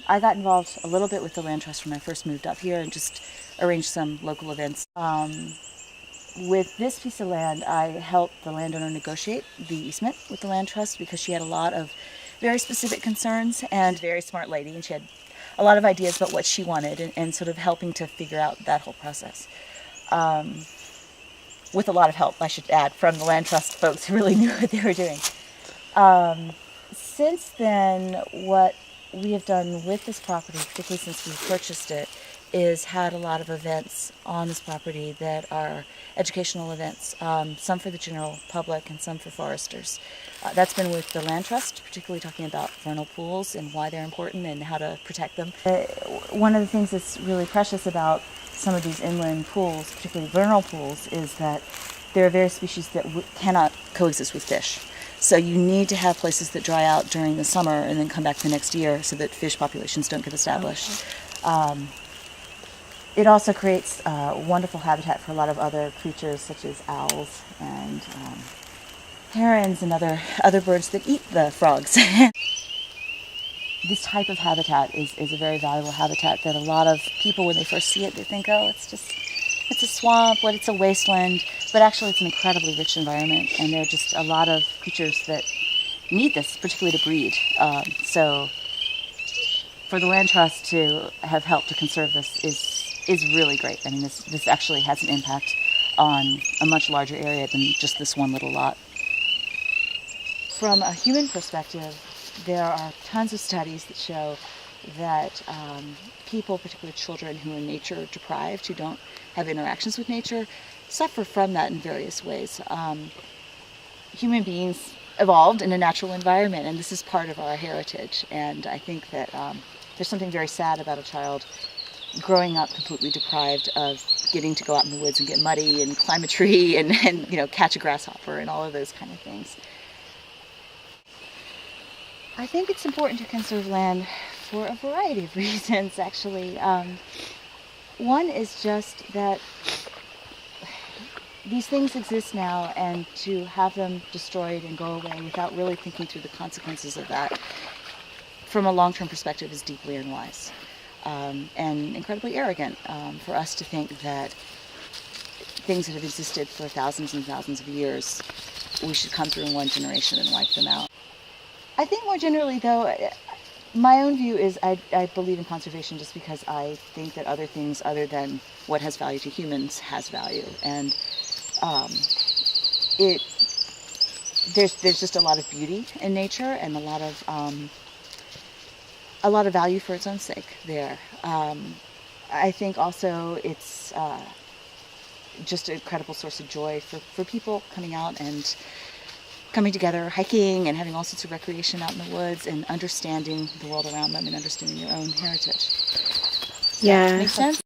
I got involved a little bit with the land trust when I first moved up here and just arranged some local events. With this piece of land, I helped the landowner negotiate the easement with the land trust because she had a lot of very specific concerns, and very smart lady, and she had a lot of ideas about what she wanted, and sort of helping to figure out that whole process. With a lot of help, I should add, from the land trust folks who really knew what they were doing. Since then, what we have done with this property, particularly since we purchased it, is had a lot of events on this property that are educational events, some for the general public and some for foresters. That's been with the land trust, particularly talking about vernal pools and why they're important and how to protect them. One of the things that's really precious about some of these inland pools, particularly vernal pools, is that there are various species that cannot coexist with fish. So you need to have places that dry out during the summer and then come back the next year so that fish populations don't get established. It also creates wonderful habitat for a lot of other creatures such as owls and herons and other birds that eat the frogs. This type of habitat is a very valuable habitat that a lot of people, when they first see it, they think, oh, it's a swamp, it's a wasteland, but actually it's an incredibly rich environment, and there are just a lot of creatures that need this, particularly to breed. So for the land trust to have helped to conserve this is really great. I mean, this actually has an impact on a much larger area than just this one little lot. From a human perspective, there are tons of studies that show that people, particularly children who are nature deprived, who don't have interactions with nature, suffer from that in various ways. Human beings evolved in a natural environment, and this is part of our heritage. And I think that there's something very sad about a child growing up completely deprived of getting to go out in the woods and get muddy and climb a tree and catch a grasshopper and all of those kind of things. I think it's important to conserve land for a variety of reasons, actually. One is just that these things exist now, and to have them destroyed and go away without really thinking through the consequences of that from a long-term perspective is deeply unwise. And incredibly arrogant for us to think that things that have existed for thousands and thousands of years, we should come through in one generation and wipe them out. I think more generally, though, my own view is I believe in conservation just because I think that other things other than what has value to humans has value. And there's just a lot of beauty in nature and a lot of value for its own sake there. I think also it's just an incredible source of joy for people coming out and coming together, hiking and having all sorts of recreation out in the woods and understanding the world around them and understanding their own heritage. Does that make sense?